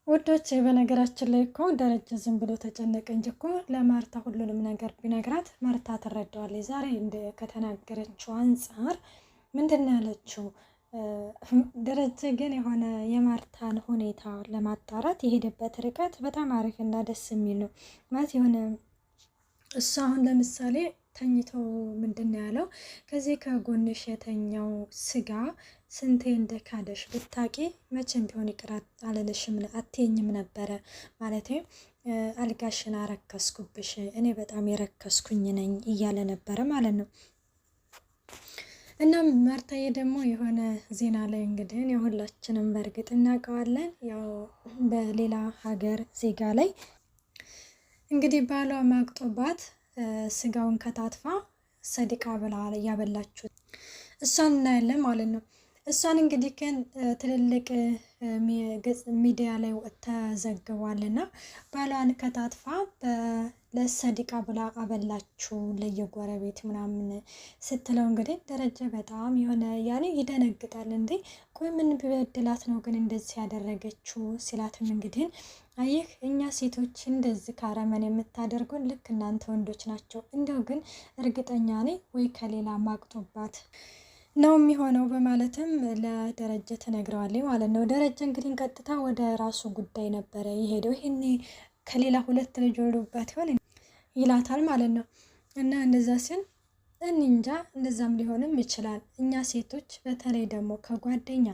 ውዶች በነገራችን ላይ እኮ ደረጀ ዝም ብሎ ተጨነቀ እንጂ እኮ ለማርታ ሁሉንም ነገር ቢነግራት ማርታ ትረዳዋለች። ዛሬ ከተናገረችው አንጻር ምንድን ነው ያለችው? ደረጀ ግን የሆነ የማርታን ሁኔታ ለማጣራት የሄደበት ርቀት በጣም አሪፍና ደስ የሚል ነው ማለት የሆነ እሱ አሁን ለምሳሌ ተኝቶ ምንድን ነው ያለው? ከዚህ ከጎንሽ የተኛው ስጋ ስንቴ እንደካደሽ ብታቂ መቼም ቢሆን ይቅር አልልሽም አትየኝም ነበረ ማለት አልጋሽን አረከስኩብሽ፣ እኔ በጣም የረከስኩኝ ነኝ እያለ ነበረ ማለት ነው። እና ማርታዬ ደግሞ የሆነ ዜና ላይ እንግዲህ የሁላችንም በእርግጥ እናውቀዋለን፣ ያው በሌላ ሀገር ዜጋ ላይ እንግዲህ ባሏ ማቅጦባት ስጋውን ከታትፋ ሰዲቃ ብላ ያበላችሁ እሷን እናያለን ማለት ነው። እሷን እንግዲህ ግን ትልልቅ ሚዲያ ላይ ተዘግቧልና ባሏን ከታትፋ ለሰዲቃ ብላ አበላችሁ ለየጎረቤት ምናምን ስትለው እንግዲህ ደረጀ በጣም የሆነ ያኔ ይደነግጣል። እንዴ ቆይ ምን ቢበድላት ነው ግን እንደዚህ ያደረገችው ሲላትም እንግዲህ አይህ እኛ ሴቶች እንደዚህ ካረመን የምታደርጉን ልክ እናንተ ወንዶች ናቸው። እንደው ግን እርግጠኛ ነኝ ወይ ከሌላ ማቅጦባት ነው የሚሆነው በማለትም ለደረጀ ተነግረዋለች ማለት ነው። ደረጀ እንግዲህ ቀጥታ ወደ ራሱ ጉዳይ ነበረ የሄደው። ይሄኔ ከሌላ ሁለት ልጅ ወልዶባት ይሆን ይላታል ማለት ነው። እና እንደዛ ሲል እንጃ እንደዛም ሊሆንም ይችላል። እኛ ሴቶች በተለይ ደግሞ ከጓደኛ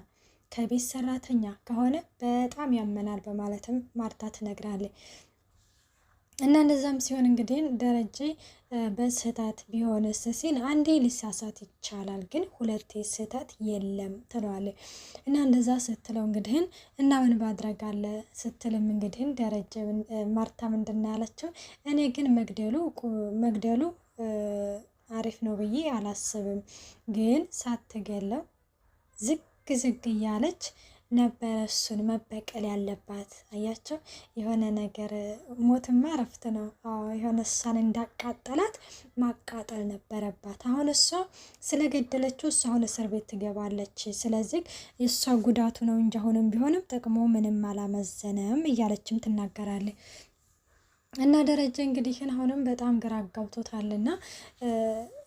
ከቤት ሰራተኛ ከሆነ በጣም ያመናል በማለትም ማርታ ትነግራለች። እና እንደዛም ሲሆን እንግዲህ ደረጀ በስህተት ቢሆንስ ሲል አንዴ ሊሳሳት ይቻላል፣ ግን ሁለቴ ስህተት የለም ትለዋለች። እና እንደዛ ስትለው እንግዲህ እና ምን ባድረግ አለ ስትልም እንግዲህ ደረጀ ማርታ ምንድን ነው ያለችው? እኔ ግን መግደሉ አሪፍ ነው ብዬ አላስብም፣ ግን ሳትገለው ዝግ እያለች ነበረ እሱን መበቀል ያለባት። አያቸው የሆነ ነገር ሞትማ እረፍት ነው። የሆነ እሷን እንዳቃጠላት ማቃጠል ነበረባት። አሁን እሷ ስለገደለችው እሷ አሁን እስር ቤት ትገባለች። ስለዚህ የእሷ ጉዳቱ ነው እንጂ አሁንም ቢሆንም ጥቅሙ ምንም አላመዘነም እያለችም ትናገራለች። እና ደረጀ እንግዲህ አሁንም በጣም ግራ አጋብቶታልና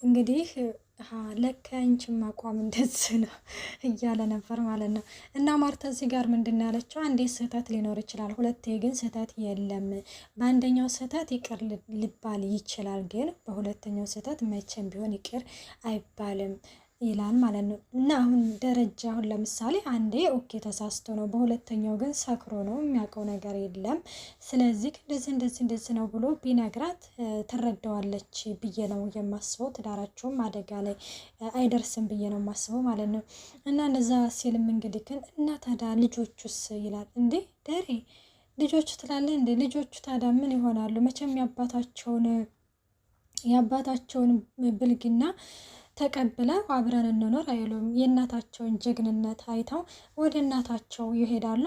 እንግዲህ ለካ አንቺም አቋም እንደዚህ ነው እያለ ነበር ማለት ነው። እና ማርታ እዚህ ጋር ምንድን ያለችው? አንዴ ስህተት ሊኖር ይችላል፣ ሁለቴ ግን ስህተት የለም። በአንደኛው ስህተት ይቅር ሊባል ይችላል፣ ግን በሁለተኛው ስህተት መቼም ቢሆን ይቅር አይባልም ይላል ማለት ነው። እና አሁን ደረጃ አሁን ለምሳሌ አንዴ ኦኬ ተሳስቶ ነው፣ በሁለተኛው ግን ሰክሮ ነው፣ የሚያውቀው ነገር የለም። ስለዚህ እንደዚህ ነው ብሎ ቢነግራት ትረዳዋለች ብዬ ነው የማስበው። ትዳራቸውም አደጋ ላይ አይደርስም ብዬ ነው የማስበው ማለት ነው። እና እንደዛ ሲልም እንግዲህ ግን እና ታዲያ ልጆቹስ ይላል። እንዴ ደሬ ልጆቹ ትላለህ እንዴ? ልጆቹ ታዲያ ምን ይሆናሉ? መቼም የአባታቸውን ብልግና ተቀብለው አብረን እንኖር አይሉም። የእናታቸውን ጀግንነት አይተው ወደ እናታቸው ይሄዳሉ።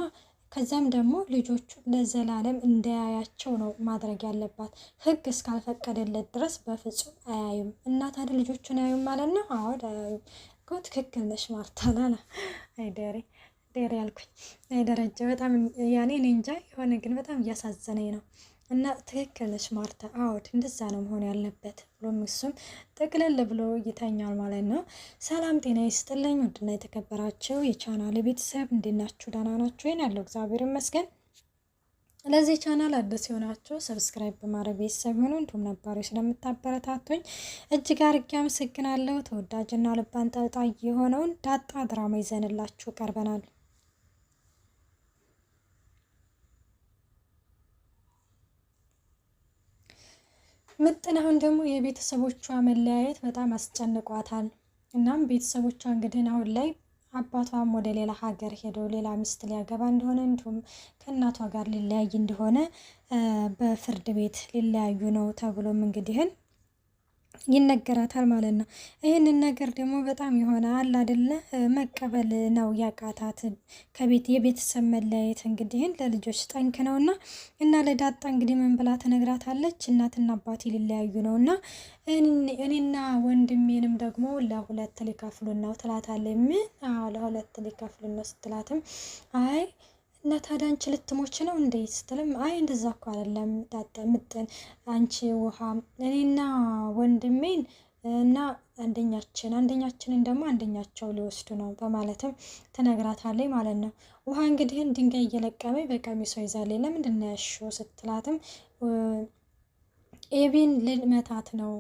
ከዛም ደግሞ ልጆቹ ለዘላለም እንዳያያቸው ነው ማድረግ ያለባት። ሕግ እስካልፈቀደለት ድረስ በፍጹም አያዩም። እና ታዲያ ልጆቹን አያዩም ማለት ነው? አዎ አያዩም። ትክክል ነሽ ማርታ ላላ አይደሬ ያልኩኝ አይደረጀ በጣም ያኔ እኔ እንጃ የሆነ ግን በጣም እያሳዘነኝ ነው። እና ትክክል ነች ማርታ፣ አዎድ እንደዛ ነው መሆን ያለበት ብሎም እሱም ጠቅለል ብሎ ይተኛል ማለት ነው። ሰላም ጤና ይስጥልኝ ውድና የተከበራችሁ የቻናል ቤተሰብ እንዴት ናችሁ? ደህና ናችሁ? ይሄን ያለው እግዚአብሔር ይመስገን። ለዚህ ቻናል አዲስ የሆናችሁ ሰብስክራይብ በማድረግ ቤተሰብ ሆኑ፣ እንዲሁም ነባሮች ስለምታበረታቱኝ እጅግ አድርጌ አመሰግናለሁ። ተወዳጅና ልብ አንጠልጣይ የሆነውን ዳጣ ድራማ ይዘንላችሁ ቀርበናል። ምጥን አሁን ደግሞ የቤተሰቦቿ መለያየት በጣም አስጨንቋታል። እናም ቤተሰቦቿ እንግዲህ አሁን ላይ አባቷም ወደ ሌላ ሀገር ሄደው ሌላ ሚስት ሊያገባ እንደሆነ እንዲሁም ከእናቷ ጋር ሊለያይ እንደሆነ በፍርድ ቤት ሊለያዩ ነው ተብሎም እንግዲህን ይነገራታል ማለት ነው። ይህንን ነገር ደግሞ በጣም የሆነ አለ አይደለ መቀበል ነው ያቃታት። የቤተሰብ መለያየት እንግዲህ ለልጆች ጠንክ ነውና እና ለዳጣ እንግዲህ ምን ብላ ተነግራታለች? እናትና አባቴ ሊለያዩ ነውና እኔና ወንድሜንም ደግሞ ለሁለት ሊከፍሉን ነው ትላታለች። ምን? አዎ ለሁለት ሊከፍሉን ነው ስትላትም አይ እና ታዲያ አንቺ ልትሞች ነው እንዴ ስትልም አይ እንደዛ እኮ አይደለም ዳጣ ምጥን አንቺ ውሃ እኔና ወንድሜን እና አንደኛችንን ደግሞ አንደኛቸው ሊወስዱ ነው በማለትም ትነግራታለች ማለት ነው። ውሃ እንግዲህን ድንጋይ እየለቀመ በቀሚሷ ይዛለች። ለምንድን ነው ያልሺው ስትላትም ኤቢን ልመታት ነው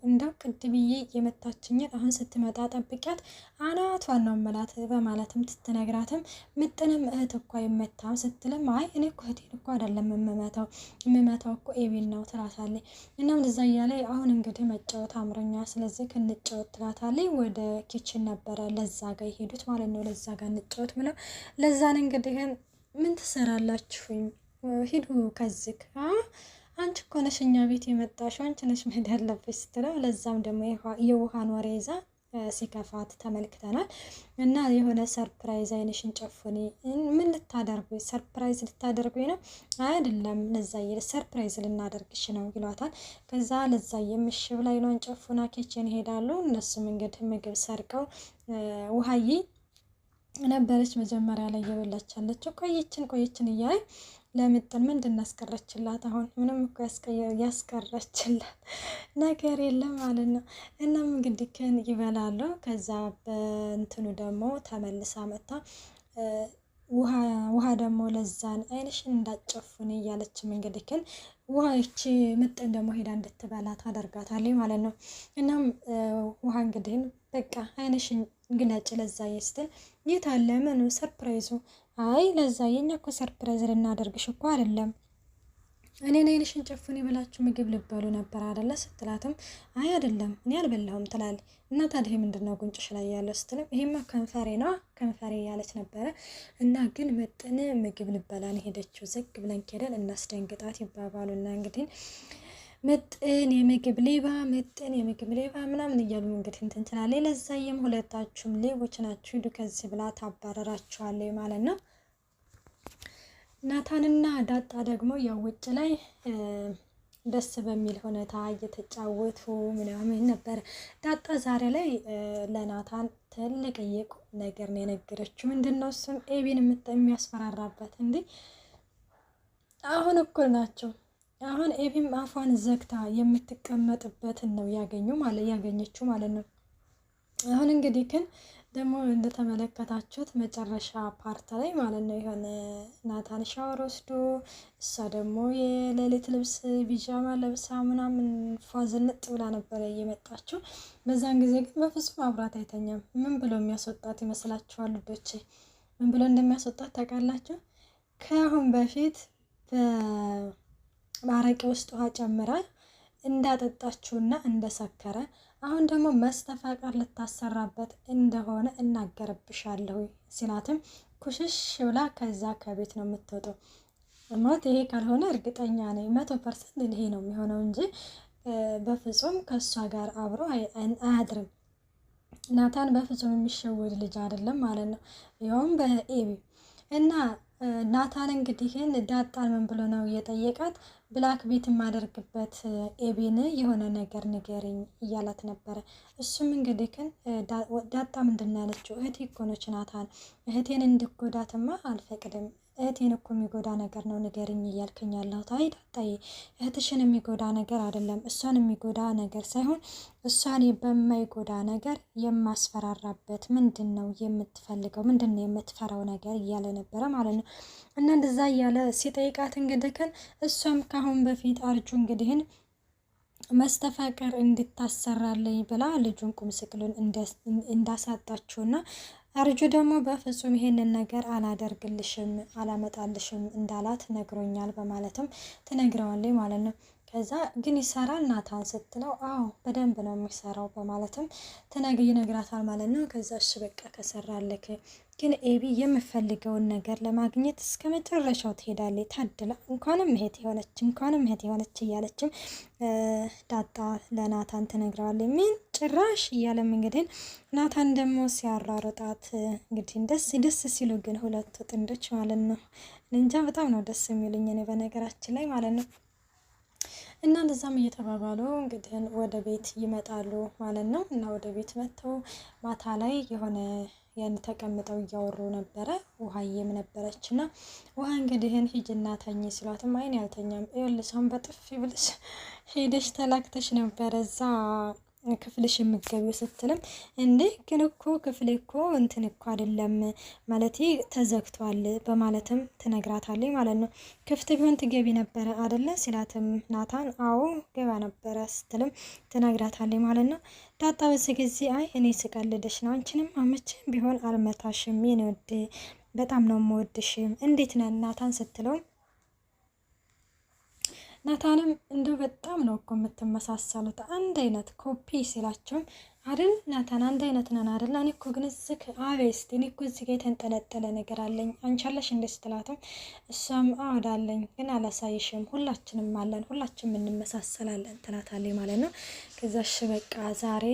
እንደው ቅድብዬ የመታችኝን አሁን ስትመጣ ጠብቂያት አናቷን ነው መላት በማለትም ትነግራትም ምጥንም እህት እኮ አይመታም ስትልም አይ እኔ እኮ እህቴን እኮ አይደለም የምመታው እኮ ኤቢን ነው ትላታለች። እናም ለዛ እያለ አሁን እንግዲህ መጫወት አምሮኛ ስለዚህ ክንጫወት ትላታለች። ወደ ኪችን ነበረ ለዛ ጋር የሄዱት ማለት ነው። ለዛ ጋር እንጫወት ብለው ለዛን እንግዲህ ምን ትሰራላችሁኝ ሂዱ ከዚህ አንቺ እኮ ነሽ እኛ ቤት የመጣሽው አንቺ ነሽ መሄድ ያለብሽ ስትለው ለዛም ደግሞ የውሃን ወሬ ይዛ ሲከፋት ተመልክተናል። እና የሆነ ሰርፕራይዝ አይንሽን ጨፉኒ ምን ልታደርጉኝ ሰርፕራይዝ ልታደርጉኝ ነው? አይደለም ለዛዬ ሰርፕራይዝ ልናደርግሽ ነው ይሏታል። ከዛ ለዛዬ ምሽ ብላ አይኗን ጨፉና ኪችን ይሄዳሉ። እነሱም እንግዲህ ምግብ ሰርቀው ውሃዬ ነበረች መጀመሪያ ላይ እየበላች ያለችው ቆየችን እያለ ለምጥን ምንድን ያስቀረችላት? አሁን ምንም እኮ ያስቀረችላት ነገር የለም ማለት ነው። እናም እንግዲህ ከን ይበላሉ። ከዛ በእንትኑ ደግሞ ተመልሳ መጣ ውሃ ደግሞ ለዛን አይንሽን እንዳጨፉን እያለችም እንግዲህ ግን ውሃ ይቺ ምጥን ደግሞ ሄዳ እንድትበላ ታደርጋታለች ማለት ነው። እናም ውሃ እንግዲህ በቃ አይንሽን ግለጭ ለዛዬ ስትል የት አለ ምኑ ሰርፕራይዙ? አይ ለዛዬ እኛ እኮ ሰርፕራይዝ ልናደርግሽ እኮ አይደለም እኔን አይንሽን ጨፉኒ ብላችሁ ምግብ ልበሉ ነበር አይደለ ስትላትም አይ አይደለም እኔ አልበላሁም ትላለች። እና ታዲያ ምንድነው ጉንጭሽ ላይ ያለው ስትልም ይሄማ ከንፈሬ ነው ከንፈሬ ያለች ነበረ። እና ግን ምጥን ምግብ ልበላን ሄደችው ዝግ ብለን ከደን እናስደንግጣት ይባባሉና እንግዲህ ምጥን የምግብ ሌባ ምናምን እያሉ እንግዲህ እንትን ትላለች። ለዛዬም ሁለታችሁም ሌቦች ናችሁ ሂዱ ከዚህ ብላ ታባረራችኋለች ማለት ነው። ናታንና ዳጣ ደግሞ ያው ውጭ ላይ ደስ በሚል ሁኔታ እየተጫወቱ ምናምን ነበር። ዳጣ ዛሬ ላይ ለናታን ትልቅ ነገር ነው የነገረችው። ምንድነው እሱም ኤቢን የሚያስፈራራበት እንዴ አሁን እኩል ናቸው። አሁን ኤቢም አፏን ዘግታ የምትቀመጥበትን ነው ያገኘችው ማለት ነው። አሁን እንግዲህ ግን ደግሞ እንደተመለከታችሁት መጨረሻ ፓርት ላይ ማለት ነው የሆነ ናታን ሻወር ወስዶ እሷ ደግሞ የሌሊት ልብስ ቢጃማ ለብሳ ምናምን ፏዝንጥ ብላ ነበረ እየመጣችው። በዛን ጊዜ ግን በፍጹም አብራት አይተኛም። ምን ብሎ የሚያስወጣት ይመስላችኋል ልጆቼ? ምን ብሎ እንደሚያስወጣት ታውቃላችሁ? ከአሁን በፊት በአረቄ ውስጥ ውሃ ጨምራ እንዳጠጣችውና እንደሰከረ አሁን ደግሞ መስተፋቀር ልታሰራበት እንደሆነ እናገርብሻለሁ ሲላትም ኩሽሽ ብላ ከዛ ከቤት ነው የምትወጣው። ማለት ይሄ ካልሆነ እርግጠኛ ነኝ 100% ይሄ ነው የሚሆነው እንጂ በፍጹም ከሷ ጋር አብሮ አያድርም። ናታን በፍጹም የሚሸወድ ልጅ አይደለም ማለት ነው። ያውም በኤቢ እና ናታን እንግዲህን ዳጣን ምን ብሎ ነው እየጠየቃት ብላክ ቤት የማደርግበት ኤቢን የሆነ ነገር ንገሪኝ እያላት ነበረ። እሱም እንግዲህ ግን ዳጣ ምንድን ነው ያለችው? እህቴ እኮ ነች ናታን፣ እህቴን እንድጎዳትማ አልፈቅድም። እህቴን እኮ የሚጎዳ ነገር ነው ንገሪኝ እያልከኝ ያለሁት። አይ ዳጣዬ እህትሽን የሚጎዳ ነገር አይደለም፣ እሷን የሚጎዳ ነገር ሳይሆን እሷን በማይጎዳ ነገር የማስፈራራበት ምንድን ነው የምትፈልገው? ምንድን ነው የምትፈራው ነገር እያለ ነበረ ማለት ነው። እና እንደዛ እያለ ሲጠይቃት እንግዲህ ግን እሷም ካሁን በፊት አርጁ እንግዲህን መስተፋቀር እንድታሰራለኝ ብላ ልጁን ቁም ስቅሉን እንዳሳጣችውና አርጁ ደግሞ በፍጹም ይሄንን ነገር አላደርግልሽም አላመጣልሽም እንዳላት ነግሮኛል በማለትም ትነግረዋለች ማለት ነው። ከዛ ግን ይሰራል ናታን ስትለው አዎ በደንብ ነው የሚሰራው በማለትም ይነግራታል ማለት ነው። ከዛ እሺ በቃ ከሰራለክ ግን ኤቢ የምፈልገውን ነገር ለማግኘት እስከ መጨረሻው ትሄዳለች። ታድላ እንኳንም እህት የሆነች እያለችም ዳጣ ለናታን ትነግረዋለች። ምን ጭራሽ እያለም እንግዲህ ናታን ደግሞ ሲያራርጣት እንግዲህ ደስ ሲሉ ግን ሁለቱ ጥንዶች ማለት ነው እንጃ በጣም ነው ደስ የሚሉኝ እኔ በነገራችን ላይ ማለት ነው። እና እንደዛም እየተባባሉ እንግዲህ ወደ ቤት ይመጣሉ ማለት ነው። እና ወደ ቤት መጥተው ማታ ላይ የሆነ ያን ተቀምጠው እያወሩ ነበረ። ውሃዬም ነበረችና ውሃ እንግዲህን ሂጅና ተኝ ሲሏትም አይን ያልተኛም ይኸውልሽ በጥፊ ብልሽ ሄደሽ ተላክተሽ ነበረ እዛ ክፍልሽ የምትገቢው ስትልም እንዴ ግን እኮ ክፍሌ እኮ እንትን እኮ አይደለም ማለት ተዘግቷል በማለትም ትነግራታለች ማለት ነው። ክፍት ቢሆን ትገቢ ነበረ አይደለ ሲላትም ናታን አዎ ገባ ነበረ ስትልም ትነግራታለች ማለት ነው። ዳጣ በዚህ ጊዜ አይ እኔ ስቀልድሽ ነው አንቺንም አመቼም ቢሆን አልመታሽም የኔ ወድ በጣም ነው የምወድሽም እንዴት ነህ ናታን ስትለው ናታንም እንደው በጣም ነው እኮ የምትመሳሰሉት አንድ አይነት ኮፒ ሲላቸውም አይደል ናታን አንድ አይነት ነን አይደል እኔ እኮ ግን እዚህ አቤስት እኔ እኮ እዚህ ጋር የተንጠለጠለ ነገር አለኝ አንቺ አለሽ እንደ ስትላትም እሷም አወዳለኝ ግን አላሳይሽም ሁላችንም አለን ሁላችንም እንመሳሰላለን ትላታለች ማለት ነው። ከዛ እሺ በቃ ዛሬ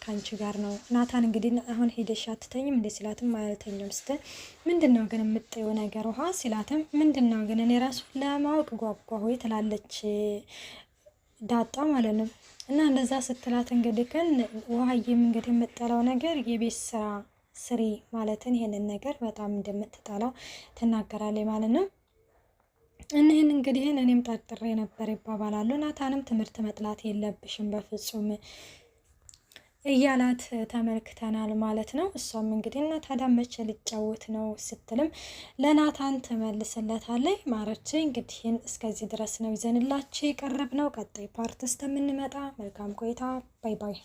ካንቺ ጋር ነው ናታን እንግዲህ አሁን ሄደሽ አትተኝም እንደ ሲላትም አልተኛም ስትል ምንድነው ግን የምትጠይው ነገር ውሃ ሲላትም ምንድነው ግን እኔ ራሱ ለማወቅ ጓጓ ሆይ ትላለች ዳጣ ማለት ነው። እና እንደዛ ስትላት እንግዲህ ግን ውሃዬም እንግዲህ የምጠላው ነገር የቤት ስራ ስሪ ማለትን ይሄንን ነገር በጣም እንደምትጠላው ትናገራለች ማለት ነው። እነህን እንግዲህ እኔም ጠርጥሬ ነበር ይባባላሉ። ናታንም ትምህርት መጥላት የለብሽም በፍጹም እያላት ተመልክተናል ማለት ነው። እሷም እንግዲህ እና ታዲያ መቼ ልጫወት ነው ስትልም ለናታን ትመልስለታለች። ማረች እንግዲህ እስከዚህ ድረስ ነው ይዘንላችሁ የቀረብ ነው። ቀጣይ ፓርት እስከምንመጣ መልካም ቆይታ። ባይ ባይ።